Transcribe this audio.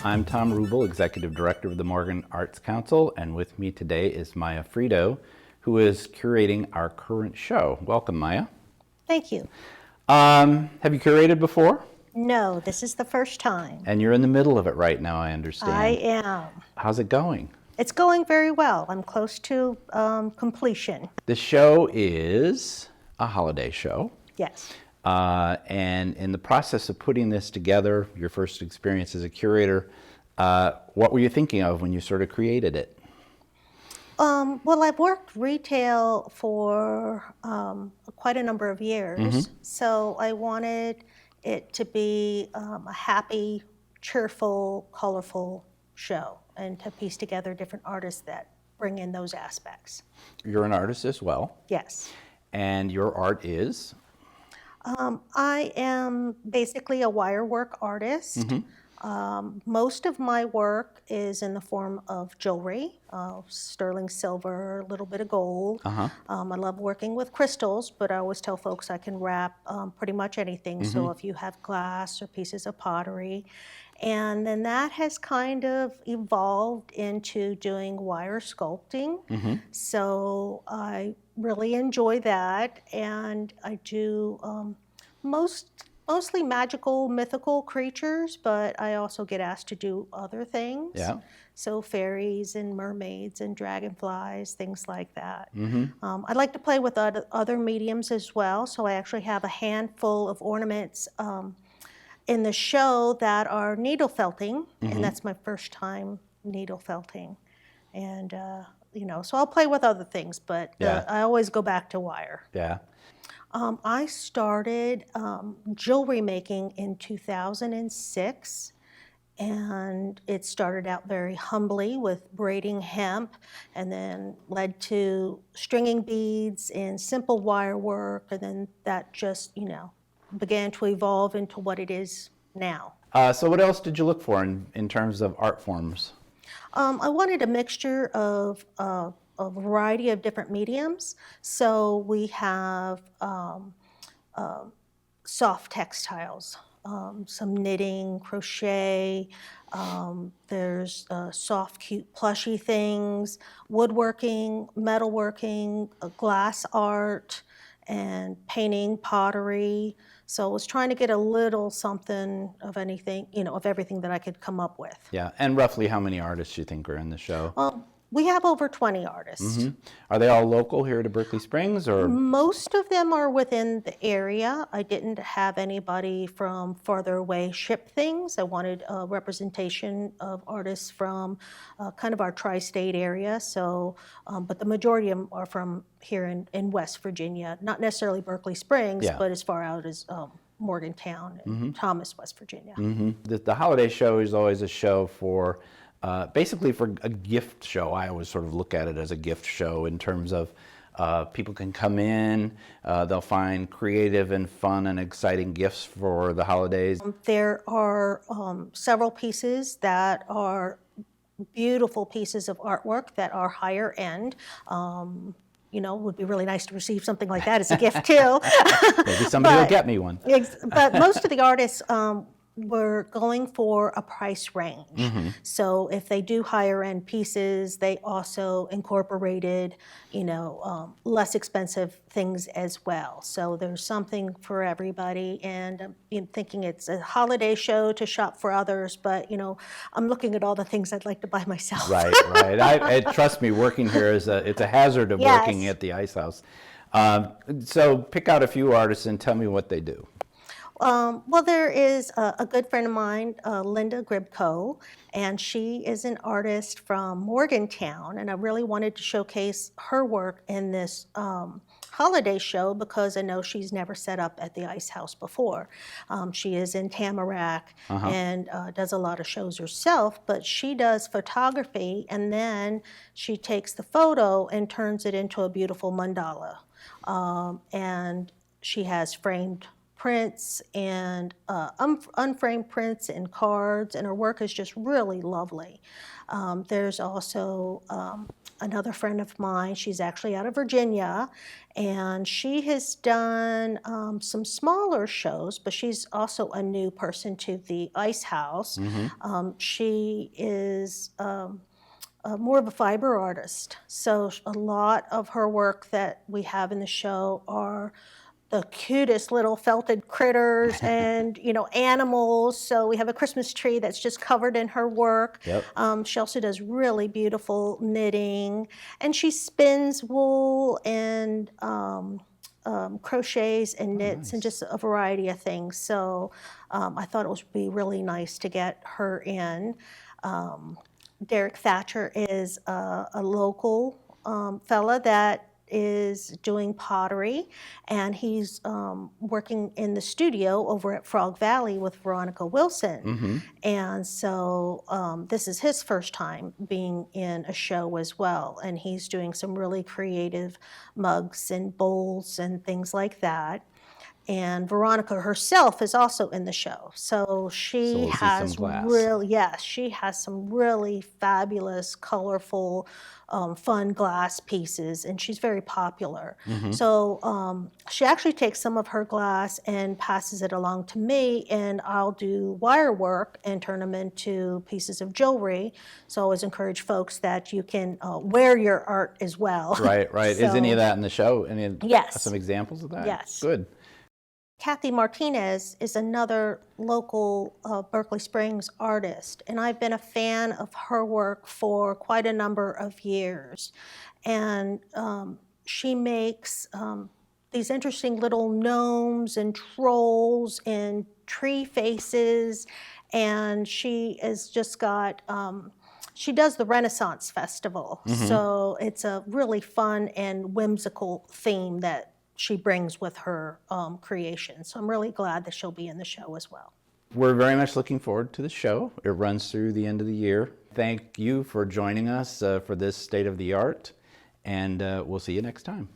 I'm Thom Rubel, Executive Director of the Morgan Arts Council, and with me today is Maya Fredo, who is curating our current show. Welcome, Maya. Thank you. Have you curated before? No, this is the first time. And you're in the middle of it right now, I understand. I am. How's it going? It's going very well. I'm close to completion. The show is a holiday show. Yes. And in the process of putting this together, your first experience as a curator, what were you thinking of when you sort of created it? Well, I've worked retail for quite a number of years, so I wanted it to be a happy, cheerful, colorful show, and to piece together different artists that bring in those aspects. You're an artist as well. Yes. And your art is? I am basically a wire work artist. Most of my work is in the form of jewelry, sterling silver, a little bit of gold. I love working with crystals, but I always tell folks I can wrap pretty much anything. So if you have glass or pieces of pottery. And then that has kind of evolved into doing wire sculpting. So I really enjoy that, and I do mostly magical, mythical creatures, but I also get asked to do other things. Yeah. So fairies and mermaids and dragonflies, things like that. I like to play with other mediums as well, so I actually have a handful of ornaments in the show that are needle felting, and that's my first time needle felting. And, so I'll play with other things, but I always go back to wire. Yeah. I started jewelry making in 2006, and it started out very humbly with braiding hemp, and then led to stringing beads and simple wire work, and then that just, began to evolve into what it is now. So what else did you look for in terms of art forms? I wanted a mixture of a variety of different mediums. So we have soft textiles, some knitting, crochet, there's soft, cute, plushy things, woodworking, metalworking, glass art, and painting, pottery. So I was trying to get a little something of anything, of everything that I could come up with. Yeah, and roughly how many artists do you think are in the show? We have over 20 artists. Are they all local here to Berkeley Springs, or? Most of them are within the area. I didn't have anybody from farther away ship things. I wanted a representation of artists from kind of our tri-state area. So, but the majority of them are from here in West Virginia, not necessarily Berkeley Springs, but as far out as Morgantown and Thomas, West Virginia. The holiday show is always a show for basically for a gift show. I always sort of look at it as a gift show in terms of people can come in, they'll find creative and fun and exciting gifts for the holidays. There are several pieces that are beautiful pieces of artwork that are higher end. Would be really nice to receive something like that as a gift too. Maybe somebody will get me one. But most of the artists we're going for a price range. So if they do higher end pieces, they also incorporated, less expensive things as well. So there's something for everybody. And I'm thinking it's a holiday show to shop for others, but I'm looking at all the things I'd like to buy myself. Right. Trust me, working here it's a hazard of working at the Ice House. So pick out a few artists and tell me what they do. Well, there is a good friend of mine, Linda Gribko, and she is an artist from Morgantown, and I really wanted to showcase her work in this holiday show because I know she's never set up at the Ice House before. She is in Tamarack and does a lot of shows herself, but she does photography, and then she takes the photo and turns it into a beautiful mandala. And she has framed prints and unframed prints and cards, and her work is just really lovely. There's also another friend of mine. She's actually out of Virginia, and she has done some smaller shows, but she's also a new person to the Ice House. She is more of a fiber artist. So a lot of her work that we have in the show are the cutest little felted critters and animals. So we have a Christmas tree that's just covered in her work. Yep. She also does really beautiful knitting, and she spins wool and crochets and knits and just a variety of things. So I thought it would be really nice to get her in. Derek Thatcher is a local fella that is doing pottery, and he's working in the studio over at Frog Valley with Veronica Wilson. And so this is his first time being in a show as well, and he's doing some really creative mugs and bowls and things like that. And Veronica herself is also in the show. So she we'll see has some glass. she has some really fabulous, colorful, fun glass pieces, and she's very popular. So she actually takes some of her glass and passes it along to me, and I'll do wire work and turn them into pieces of jewelry. So I always encourage folks that you can wear your art as well. Right. Is any of that in the show? Yes. Some examples of that? Yes. Good. Kathy Martinez is another local Berkeley Springs artist, and I've been a fan of her work for quite a number of years. And she makes these interesting little gnomes and trolls and tree faces, and she has just got she does the Renaissance Festival. So it's a really fun and whimsical theme that she brings with her creation. So I'm really glad that she'll be in the show as well. We're very much looking forward to the show. It runs through the end of the year. Thank you for joining us for this State of the Art, and we'll see you next time.